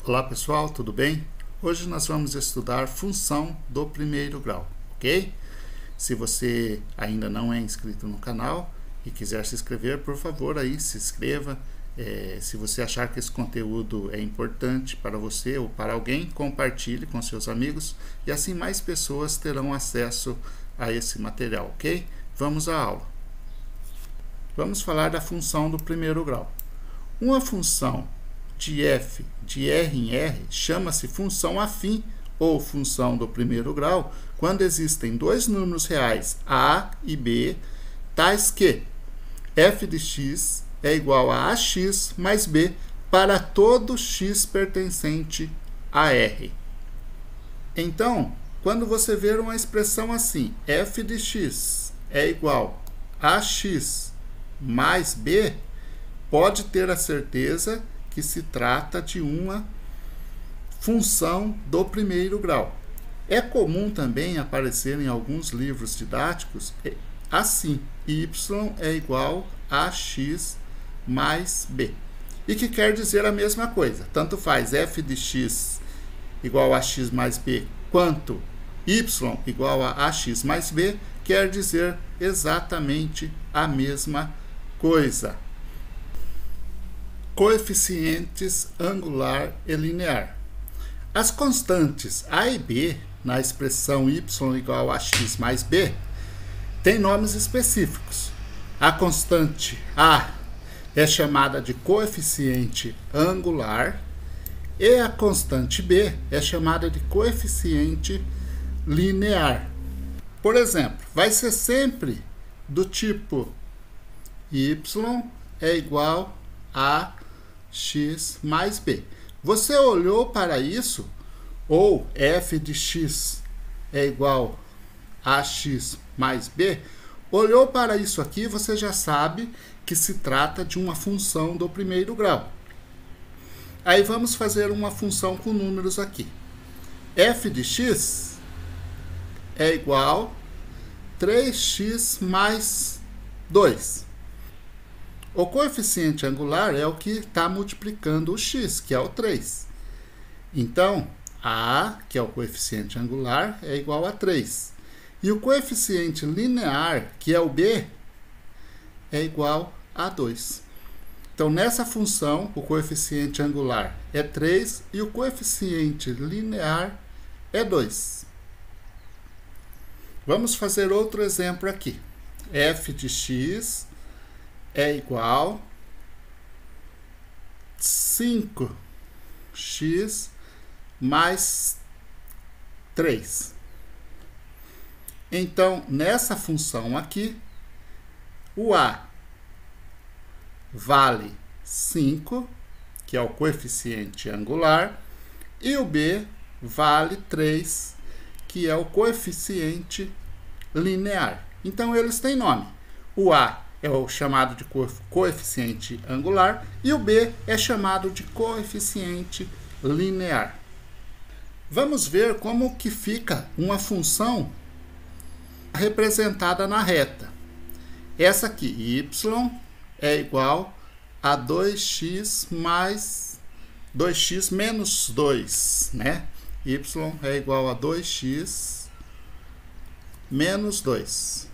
Olá pessoal, tudo bem? Hoje nós vamos estudar função do primeiro grau, ok? Se você ainda não é inscrito no canal e quiser se inscrever, por favor, aí se inscreva. Se você achar que esse conteúdo é importante para você ou para alguém, compartilhe com seus amigos e assim mais pessoas terão acesso a esse material, ok? Vamos à aula. Vamos falar da função do primeiro grau. Uma função de f de R em R chama-se função afim ou função do primeiro grau quando existem dois números reais a e b, tais que f de x é igual a ax mais b para todo x pertencente a R. Então, quando você ver uma expressão assim, f de x é igual a ax mais b, pode ter a certeza que se trata de uma função do primeiro grau. É comum também aparecer em alguns livros didáticos assim, y é igual a x mais b. E que quer dizer a mesma coisa. Tanto faz f de x igual a x mais b, quanto y igual a ax mais b, quer dizer exatamente a mesma coisa. Coeficientes angular e linear. As constantes a e b na expressão y igual a x mais b têm nomes específicos. A constante a é chamada de coeficiente angular e a constante b é chamada de coeficiente linear. Por exemplo, vai ser sempre do tipo y é igual a x mais b. Você olhou para isso, ou f de x é igual a x mais b, olhou para isso aqui, você já sabe que se trata de uma função do primeiro grau. Aí vamos fazer uma função com números aqui. F de x é igual a 3x mais 2. O coeficiente angular é o que está multiplicando o x, que é o 3. Então, a, que é o coeficiente angular, é igual a 3. E o coeficiente linear, que é o b, é igual a 2. Então, nessa função, o coeficiente angular é 3 e o coeficiente linear é 2. Vamos fazer outro exemplo aqui. F de x é igual a 5x mais 3. Então, nessa função aqui, o a vale 5, que é o coeficiente angular, e o b vale 3, que é o coeficiente linear. Então, eles têm nome. O a é o chamado de coeficiente angular e o b é chamado de coeficiente linear. Vamos ver como que fica uma função representada na reta. Essa aqui, y é igual a 2x mais 2x menos 2, né? Y é igual a 2x menos 2.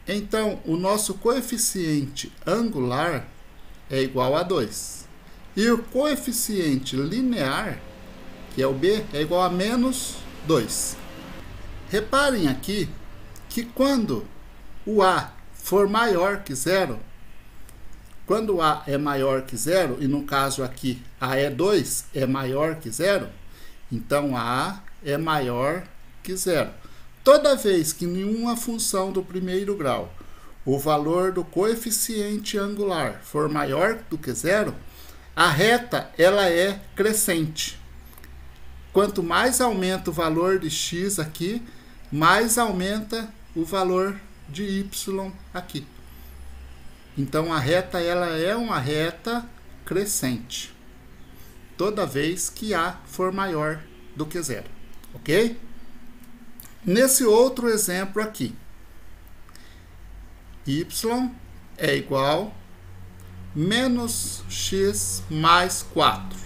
Então, o nosso coeficiente angular é igual a 2. E o coeficiente linear, que é o b, é igual a menos 2. Reparem aqui que quando o a for maior que zero, quando a é maior que zero, e no caso aqui a é 2 é maior que zero, então a é maior que zero. Toda vez que em uma função do primeiro grau o valor do coeficiente angular for maior do que zero, a reta ela é crescente. Quanto mais aumenta o valor de x aqui, mais aumenta o valor de y aqui. Então a reta ela é uma reta crescente. Toda vez que a for maior do que zero, ok? Nesse outro exemplo aqui, y é igual menos x mais 4.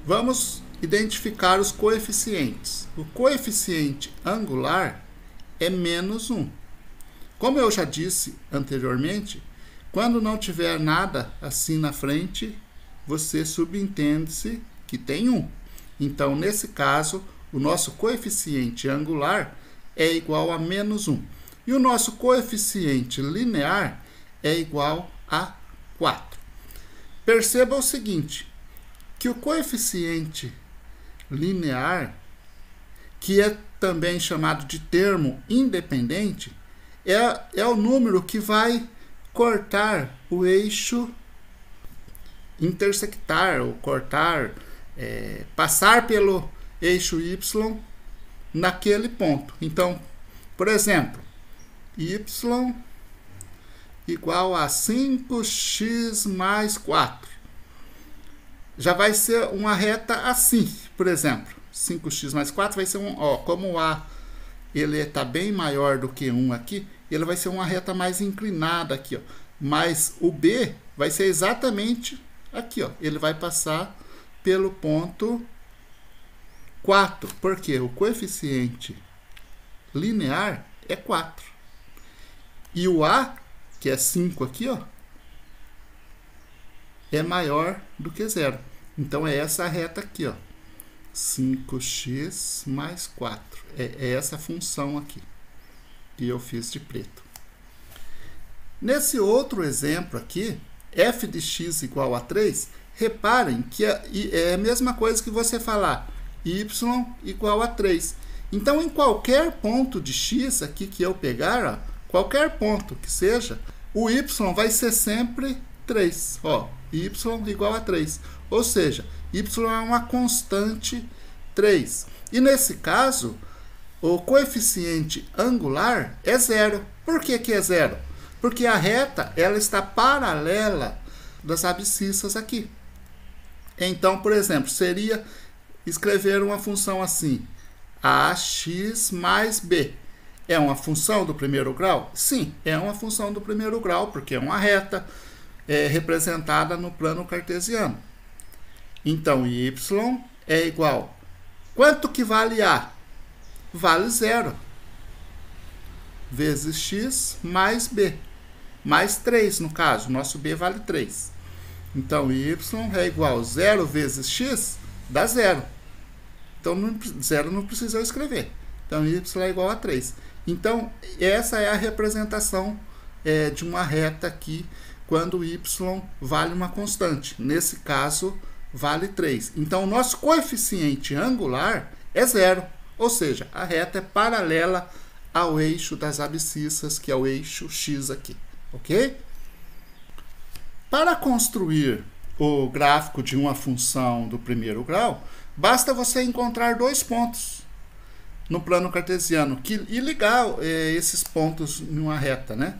Vamos identificar os coeficientes. O coeficiente angular é menos 1. Como eu já disse anteriormente, quando não tiver nada assim na frente, você subentende-se que tem 1. Então, nesse caso, o nosso coeficiente angular é igual a menos 1. E o nosso coeficiente linear é igual a 4. Perceba o seguinte, que o coeficiente linear, que é também chamado de termo independente, é o número que vai cortar o eixo, intersectar, ou cortar, passar pelo eixo y naquele ponto. Então, por exemplo, y igual a 5x mais 4. Já vai ser uma reta assim, por exemplo. 5x mais 4 vai ser como o A ele está bem maior do que 1 aqui, ele vai ser uma reta mais inclinada aqui, ó. Mas o B vai ser exatamente aqui, ó. Ele vai passar pelo ponto 4, porque o coeficiente linear é 4. E o A, que é 5 aqui, ó, é maior do que 0. Então, é essa reta aqui, ó. 5x mais 4. É essa função aqui que eu fiz de preto. Nesse outro exemplo aqui, f de x igual a 3, reparem que é a mesma coisa que você falar y igual a 3. Então, em qualquer ponto de x aqui que eu pegar, ó, qualquer ponto que seja, o y vai ser sempre 3. Ó, y igual a 3. Ou seja, y é uma constante 3. E nesse caso, o coeficiente angular é 0. Por que é 0? Porque a reta ela está paralela das abscissas aqui. Então, por exemplo, seria escrever uma função assim: ax mais b. É uma função do primeiro grau? Sim, é uma função do primeiro grau, porque é uma reta representada no plano cartesiano. Então, y é igual. Quanto que vale A? Vale 0. Vezes x mais b. Mais 3, no caso. Nosso b vale 3. Então, y é igual a 0 vezes x, dá 0. Então, 0 não precisa eu escrever. Então, y é igual a 3. Então, essa é a representação de uma reta aqui, quando y vale uma constante. Nesse caso, vale 3. Então, o nosso coeficiente angular é 0. Ou seja, a reta é paralela ao eixo das abscissas, que é o eixo x aqui. Ok? Para construir o gráfico de uma função do primeiro grau, basta você encontrar dois pontos no plano cartesiano e ligar esses pontos em uma reta, né?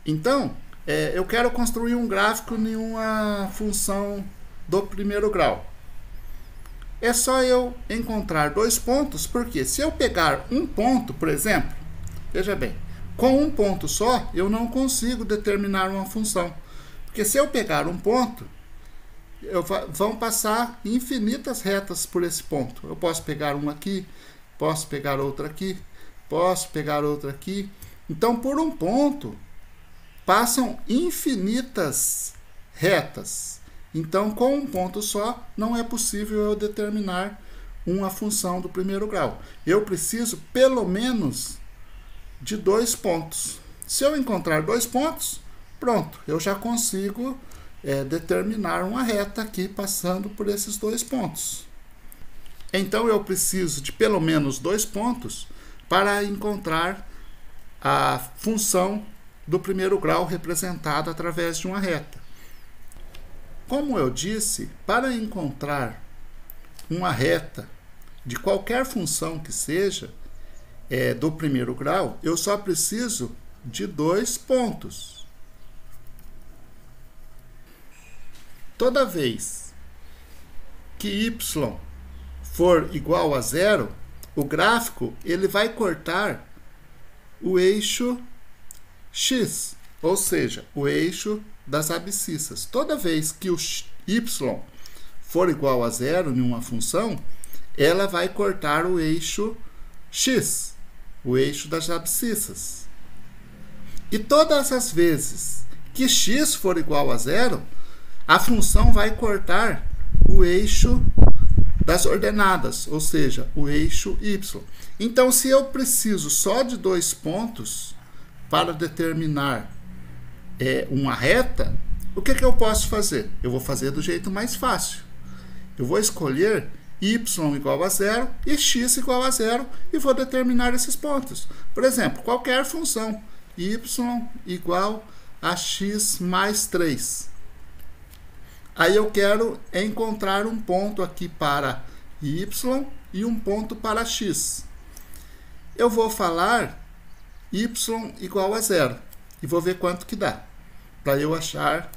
Então, eu quero construir um gráfico em uma função do primeiro grau. É só eu encontrar dois pontos, porque se eu pegar um ponto, por exemplo, veja bem, com um ponto só, eu não consigo determinar uma função. Porque se eu pegar um ponto, vão passar infinitas retas por esse ponto. Eu posso pegar um aqui, posso pegar outro aqui, posso pegar outro aqui. Então, por um ponto, passam infinitas retas. Então, com um ponto só, não é possível eu determinar uma função do primeiro grau. Eu preciso, pelo menos, de dois pontos. Se eu encontrar dois pontos, pronto, eu já consigo determinar uma reta aqui passando por esses dois pontos. Então, eu preciso de pelo menos dois pontos para encontrar a função do primeiro grau representada através de uma reta. Como eu disse, para encontrar uma reta de qualquer função que seja do primeiro grau, eu só preciso de dois pontos. Toda vez que y for igual a 0, o gráfico ele vai cortar o eixo x. ou seja, o eixo das abscissas. Toda vez que o y for igual a zero em uma função, ela vai cortar o eixo x, o eixo das abscissas. E todas as vezes que x for igual a zero, a função vai cortar o eixo das ordenadas, ou seja, o eixo y. Então, se eu preciso só de 2 pontos para determinar uma reta, o que eu posso fazer? Eu vou fazer do jeito mais fácil. Eu vou escolher y igual a zero e x igual a zero e vou determinar esses pontos. Por exemplo, qualquer função, y igual a x mais 3. Aí eu quero encontrar um ponto aqui para y e um ponto para x. Eu vou falar y igual a zero e vou ver quanto que dá para eu achar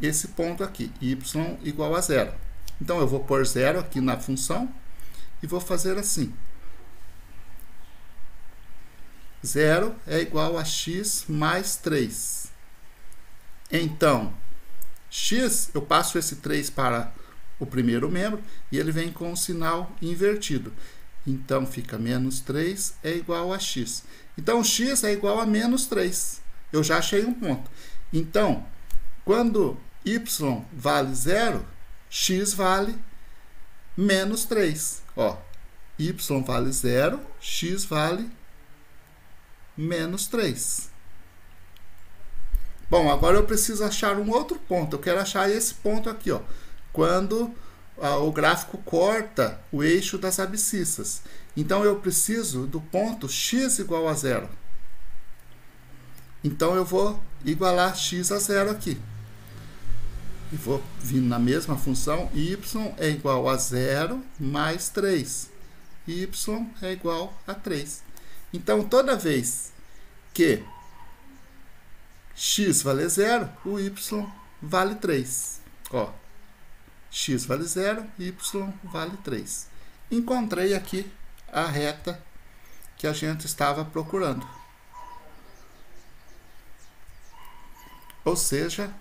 esse ponto aqui, y igual a zero. Então eu vou pôr zero aqui na função e vou fazer assim. 0 é igual a x mais 3. Então, x, eu passo esse 3 para o primeiro membro e ele vem com o sinal invertido. Então, fica menos 3 é igual a x. Então, x é igual a menos 3. Eu já achei um ponto. Então, quando y vale 0, x vale menos 3. Ó, y vale 0, x vale menos 3. Bom, agora eu preciso achar um outro ponto. Eu quero achar esse ponto aqui, ó, quando o gráfico corta o eixo das abscissas. Então, eu preciso do ponto x igual a 0. Então, eu vou igualar x a 0 aqui. E vou vir na mesma função, y é igual a 0 mais 3. Y é igual a 3. Então, toda vez que x vale 0, o y vale 3. Ó, x vale 0, y vale 3. Encontrei aqui a reta que a gente estava procurando. Ou seja,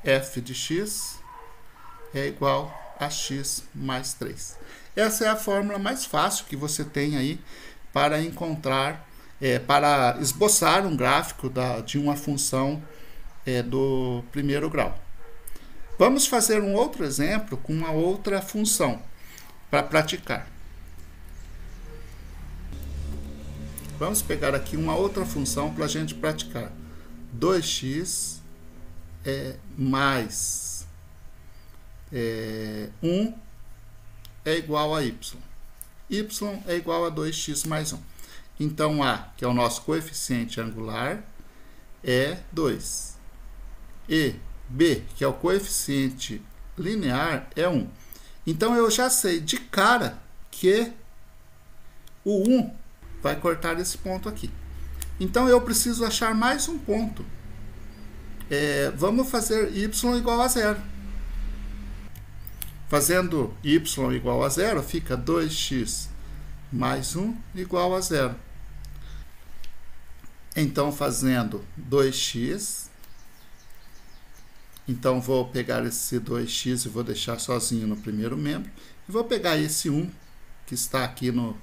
f de x é igual a x mais 3. Essa é a fórmula mais fácil que você tem aí para encontrar, para esboçar um gráfico de uma função do primeiro grau. Vamos fazer um outro exemplo com uma outra função para praticar. Vamos pegar aqui uma outra função para a gente praticar. 2x mais 1 é igual a y. Y é igual a 2x mais 1. Então, A, que é o nosso coeficiente angular, é 2. E B, que é o coeficiente linear, é 1. Então, eu já sei de cara que o 1 vai cortar esse ponto aqui. Então, eu preciso achar mais um ponto. Vamos fazer y igual a 0. Fazendo y igual a 0, fica 2x mais 1 igual a 0. Então, fazendo 2x, então vou pegar esse 2x e vou deixar sozinho no primeiro membro. E vou pegar esse 1 que está aqui no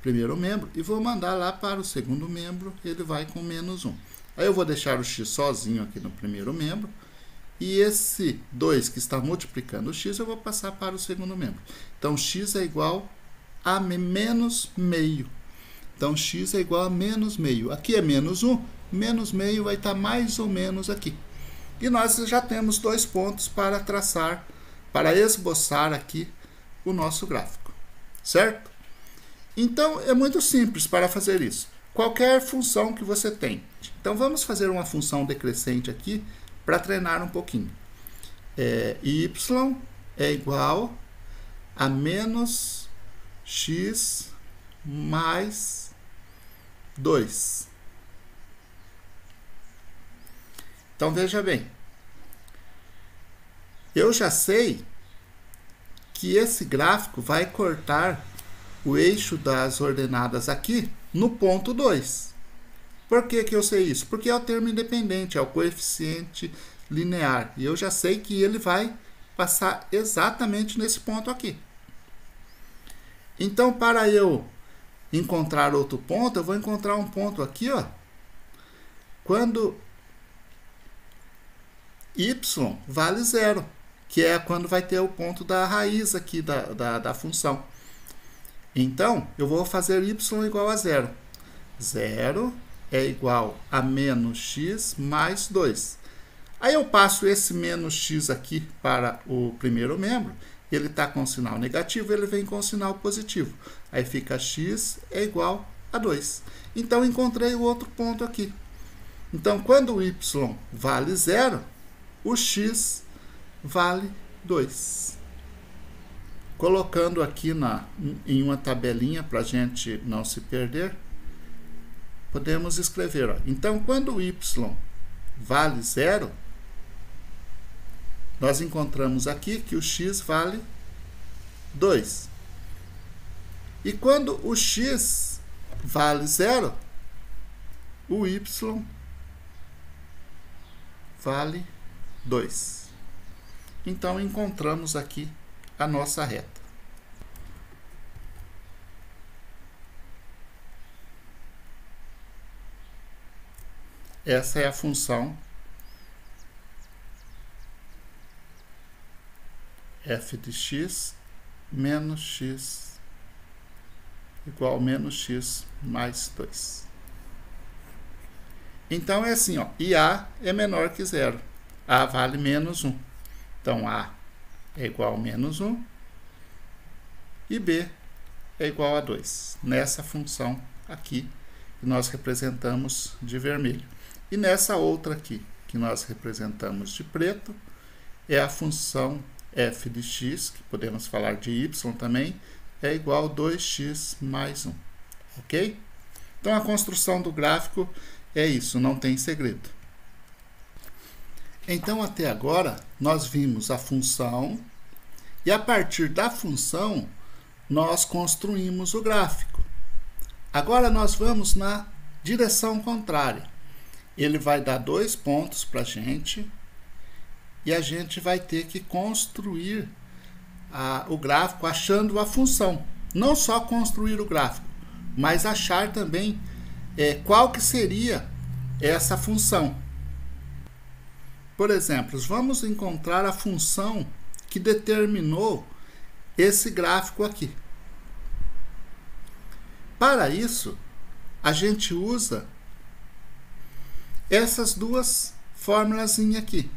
primeiro membro e vou mandar lá para o segundo membro, ele vai com menos 1. Aí eu vou deixar o x sozinho aqui no primeiro membro. E esse 2 que está multiplicando o x, eu vou passar para o segundo membro. Então, x é igual a menos meio. Então, x é igual a menos meio. Aqui é menos 1, menos meio vai estar mais ou menos aqui. E nós já temos 2 pontos para traçar, para esboçar aqui o nosso gráfico. Certo? Então, é muito simples para fazer isso. Qualquer função que você tem. Então, vamos fazer uma função decrescente aqui, para treinar um pouquinho. Y é igual a menos x mais 2. Então, veja bem. Eu já sei que esse gráfico vai cortar o eixo das ordenadas aqui no ponto 2. Por que eu sei isso? Porque é o termo independente, é o coeficiente linear. E eu já sei que ele vai passar exatamente nesse ponto aqui. Então, para eu encontrar outro ponto, eu vou encontrar um ponto aqui, ó, quando y vale 0, que é quando vai ter o ponto da raiz aqui da função. Então, eu vou fazer y igual a 0. 0 é igual a menos x mais 2. Aí eu passo esse menos x aqui para o primeiro membro. Ele está com sinal negativo, ele vem com sinal positivo. Aí fica x é igual a 2. Então, encontrei o outro ponto aqui. Então, quando o y vale 0, o x vale 2. Colocando aqui em uma tabelinha para a gente não se perder, podemos escrever, ó. Então, quando o y vale 0, nós encontramos aqui que o x vale 2. E quando o x vale 0, o y vale 2. Então, encontramos aqui a nossa reta. Essa é a função f de x menos x igual a menos x mais 2. Então, é assim, ó, e a é menor que 0. A vale menos 1. Então, a é igual a menos 1 e b é igual a 2. Nessa função aqui, que nós representamos de vermelho. E nessa outra aqui, que nós representamos de preto, é a função f de x, que podemos falar de y também, é igual a 2x mais 1. Ok? Então, a construção do gráfico é isso, não tem segredo. Então, até agora, nós vimos a função e, a partir da função, nós construímos o gráfico. Agora, nós vamos na direção contrária. Ele vai dar 2 pontos para a gente e a gente vai ter que construir o gráfico achando a função. Não só construir o gráfico, mas achar também qual que seria essa função. Por exemplo, vamos encontrar a função que determinou esse gráfico aqui. Para isso, a gente usa essas duas fórmulas aqui,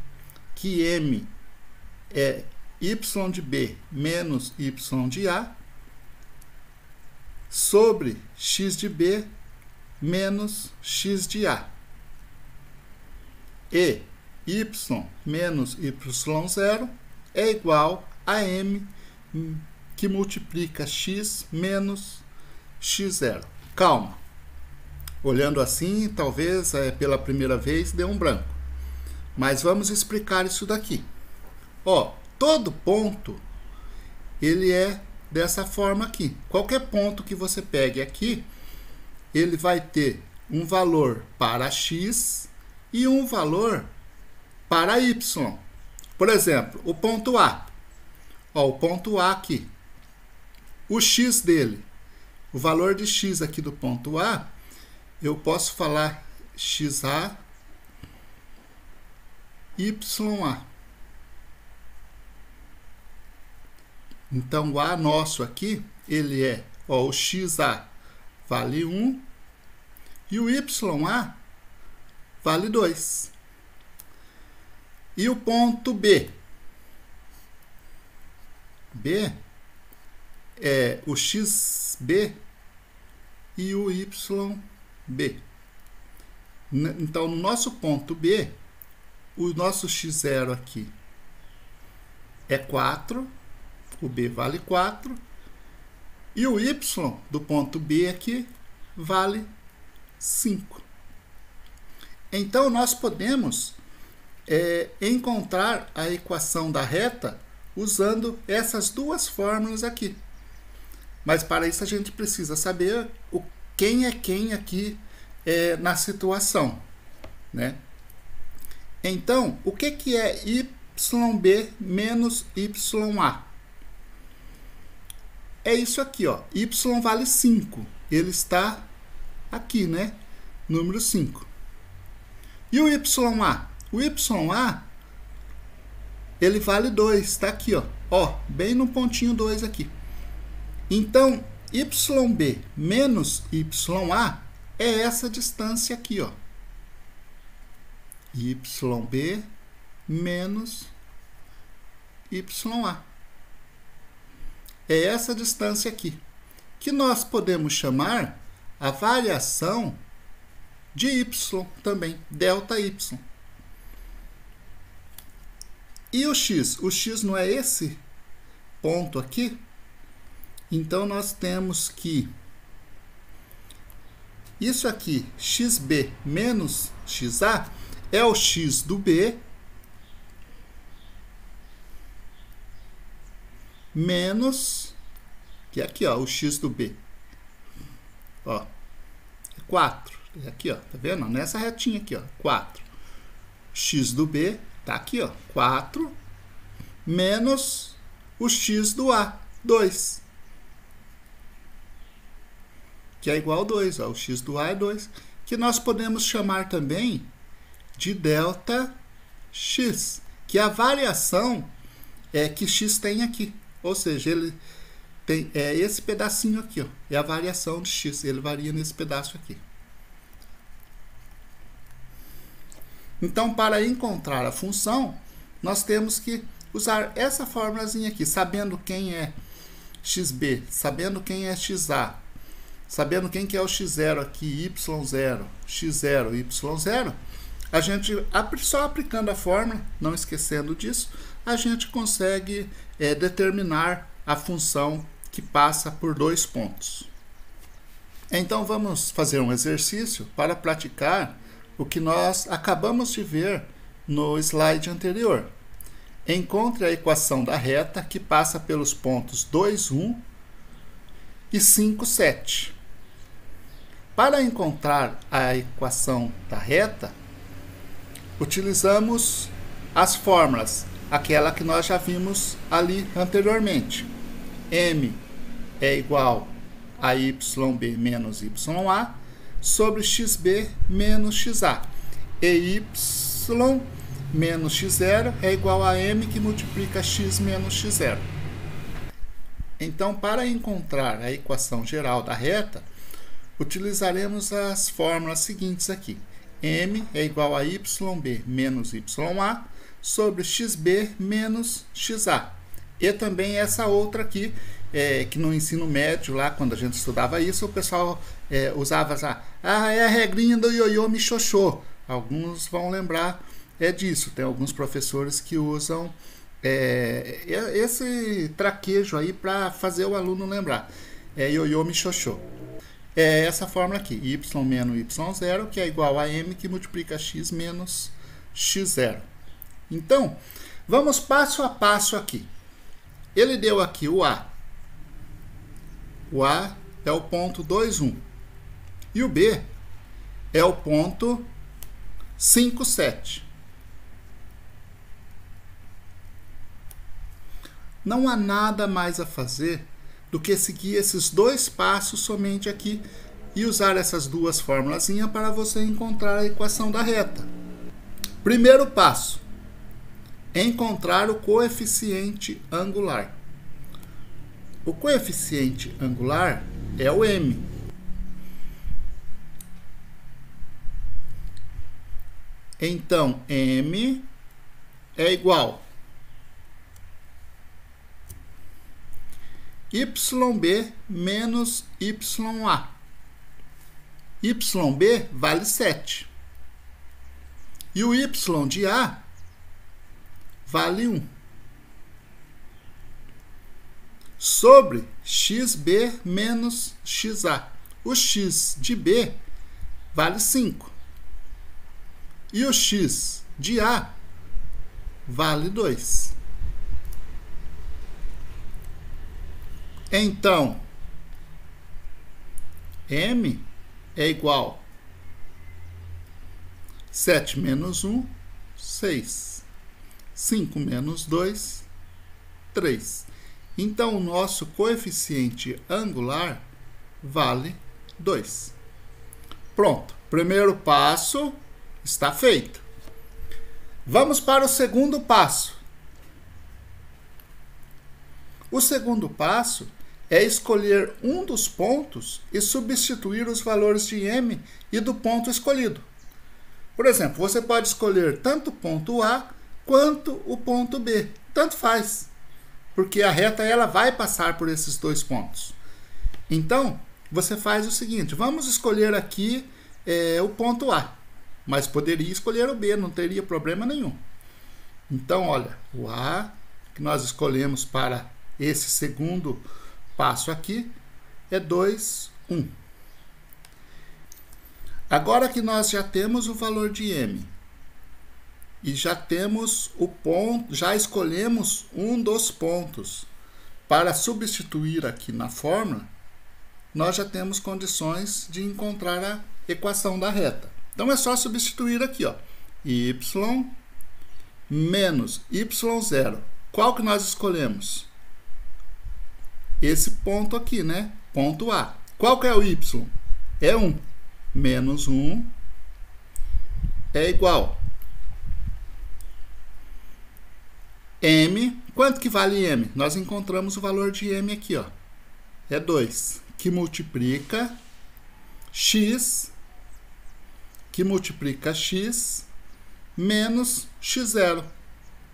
que m é y de b menos y de a sobre x de b menos x de a. E y menos y0 é igual a m que multiplica x menos x0. Calma. Olhando assim, talvez pela primeira vez dê um branco. Mas vamos explicar isso daqui. Ó, todo ponto, ele é dessa forma aqui. Qualquer ponto que você pegue aqui, ele vai ter um valor para x e um valor para y. Por exemplo, o ponto A. Ó, o ponto A aqui. O x dele, o valor de x aqui do ponto A, eu posso falar xa, ya. Então, o A nosso aqui, ele é, ó, o xa vale 1 e o ya vale 2. E o ponto B? B é o xb e o yb. Então, no nosso ponto B, o nosso x0 aqui é 4, o B vale 4, e o y do ponto B aqui vale 5. Então, nós podemos encontrar a equação da reta usando essas duas fórmulas aqui. Mas para isso a gente precisa saber quem é quem aqui na situação, né? Então, o que é YB menos YA? É isso aqui, ó. Y vale 5. Ele está aqui, né? Número 5. E o YA? O YA, ele vale 2. Está aqui, ó. Ó, bem no pontinho 2 aqui. Então, YB menos YA é essa distância aqui, ó. YB menos YA. É essa distância aqui, que nós podemos chamar a variação de Y também, delta Y. E o X? O X não é esse ponto aqui? Então, nós temos que isso aqui, XB menos XA, é o X do B menos, que é aqui, ó, o X do B. Ó, 4. É aqui, ó, tá vendo? Nessa retinha aqui, ó, 4. X do B tá aqui, ó, 4 menos o X do A, 2. Que é igual a 2, ó, o X do A é 2, que nós podemos chamar também de delta X, que é a variação que X tem aqui. Ou seja, ele tem esse pedacinho aqui, ó, é a variação de X, ele varia nesse pedaço aqui. Então, para encontrar a função, nós temos que usar essa formulazinha aqui, sabendo quem é XB, sabendo quem é XA, sabendo quem que é o X0 aqui, Y0, X0, Y0, a gente, só aplicando a fórmula, não esquecendo disso, a gente consegue determinar a função que passa por 2 pontos. Então, vamos fazer um exercício para praticar o que nós acabamos de ver no slide anterior. Encontre a equação da reta que passa pelos pontos 2, 1 e 5, 7. Para encontrar a equação da reta, utilizamos as fórmulas, aquela que nós já vimos ali anteriormente. M é igual a YB menos YA sobre XB menos XA. E Y menos X0 é igual a M que multiplica X menos X0. Então, para encontrar a equação geral da reta, utilizaremos as fórmulas seguintes aqui. M é igual a YB menos YA sobre XB menos XA. E também essa outra aqui, que no ensino médio, lá quando a gente estudava isso, o pessoal usava já, é a regrinha do ioiô michoxô. Alguns vão lembrar disso. Tem alguns professores que usam esse traquejo aí para fazer o aluno lembrar. É ioiô michoxô. É essa fórmula aqui, y menos y0, que é igual a m que multiplica x menos x0. Então, vamos passo a passo aqui. Ele deu aqui o A. O A é o ponto 2, 1. E o B é o ponto 5, 7. Não há nada mais a fazer do que seguir esses 2 passos somente aqui e usar essas 2 formulazinhas para você encontrar a equação da reta. Primeiro passo, encontrar o coeficiente angular. O coeficiente angular é o M. Então, M é igual YB menos YA. YB vale 7. E o Y de A vale 1. Sobre XB menos XA. O X de B vale 5. E o X de A vale 2. Então, M é igual 7 menos 1, 6. 5 menos 2, 3. Então, o nosso coeficiente angular vale 2. Pronto, primeiro passo está feito. Vamos para o segundo passo. O segundo passo é escolher um dos pontos e substituir os valores de m e do ponto escolhido. Por exemplo, você pode escolher tanto o ponto A quanto o ponto B. Tanto faz, porque a reta ela vai passar por esses dois pontos. Então, você faz o seguinte, vamos escolher aqui o ponto A, mas poderia escolher o B, não teria problema nenhum. Então, olha, o A que nós escolhemos para esse segundo passo aqui é 2, 1. Agora que nós já temos o valor de m e já temos o ponto, já escolhemos um dos pontos para substituir aqui na fórmula, nós já temos condições de encontrar a equação da reta. Então é só substituir aqui, ó, y menos y0. Qual que nós escolhemos? Esse ponto aqui, né? Ponto A. Qual que é o y? É 1. Menos 1 é igual m. Quanto que vale m? Nós encontramos o valor de m aqui, ó. É 2, que multiplica x, menos x0.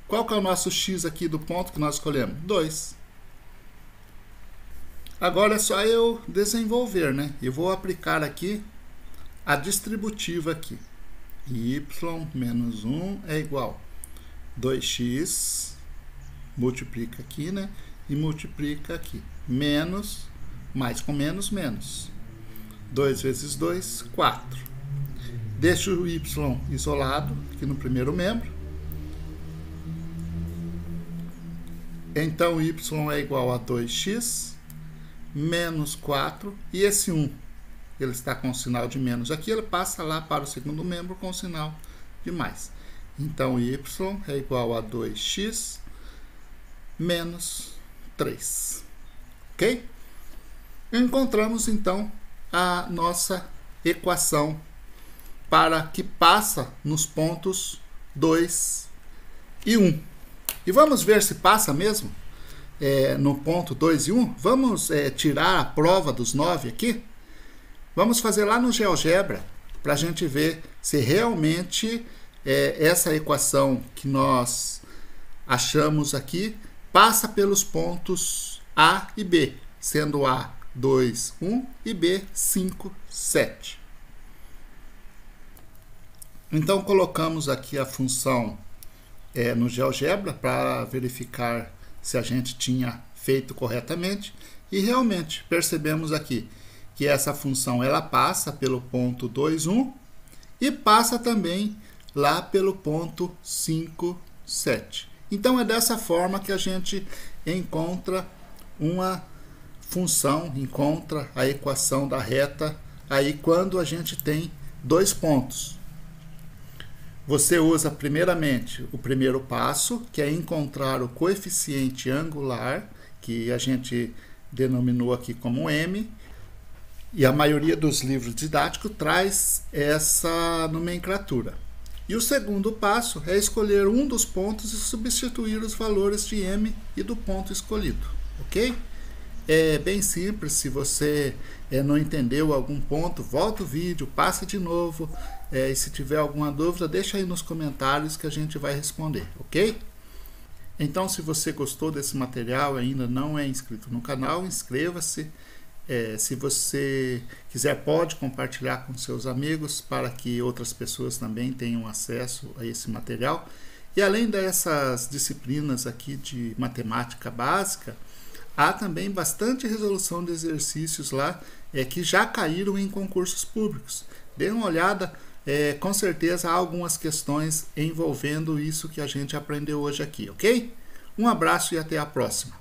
Qual que é o nosso x aqui do ponto que nós escolhemos? 2. Agora é só eu desenvolver, né? Eu vou aplicar aqui a distributiva aqui. Y menos 1 é igual 2x, multiplica aqui, né? E multiplica aqui. Menos, mais com menos, menos. 2 vezes 2, 4. Deixo o y isolado aqui no primeiro membro. Então, y é igual a 2x menos 4. E esse 1, ele está com o sinal de menos aqui, ele passa lá para o segundo membro com o sinal de mais. Então, y é igual a 2x menos 3. Ok? Encontramos, então, a nossa equação para que passa nos pontos 2 e 1. E vamos ver se passa mesmo no ponto 2 e 1. Vamos tirar a prova dos 9 aqui. Vamos fazer lá no GeoGebra para a gente ver se realmente essa equação que nós achamos aqui passa pelos pontos A e B, sendo A 2, 1 e B 5, 7. Então colocamos aqui a função no GeoGebra para verificar se a gente tinha feito corretamente e realmente percebemos aqui que essa função ela passa pelo ponto 2, 1 e passa também lá pelo ponto 5, 7. Então é dessa forma que a gente encontra uma função, encontra a equação da reta aí quando a gente tem dois pontos. Você usa primeiramente o primeiro passo, que é encontrar o coeficiente angular, que a gente denominou aqui como m, e a maioria dos livros didáticos traz essa nomenclatura. E o segundo passo é escolher um dos pontos e substituir os valores de m e do ponto escolhido, ok? É bem simples. Se você não entendeu algum ponto, volta o vídeo, passa de novo. E se tiver alguma dúvida, deixa aí nos comentários que a gente vai responder, ok? Então, se você gostou desse material e ainda não é inscrito no canal, inscreva-se. Se você quiser, pode compartilhar com seus amigos para que outras pessoas também tenham acesso a esse material. E além dessas disciplinas aqui de matemática básica, há também bastante resolução de exercícios lá que já caíram em concursos públicos. Dê uma olhada, com certeza há algumas questões envolvendo isso que a gente aprendeu hoje aqui, ok? Um abraço e até a próxima.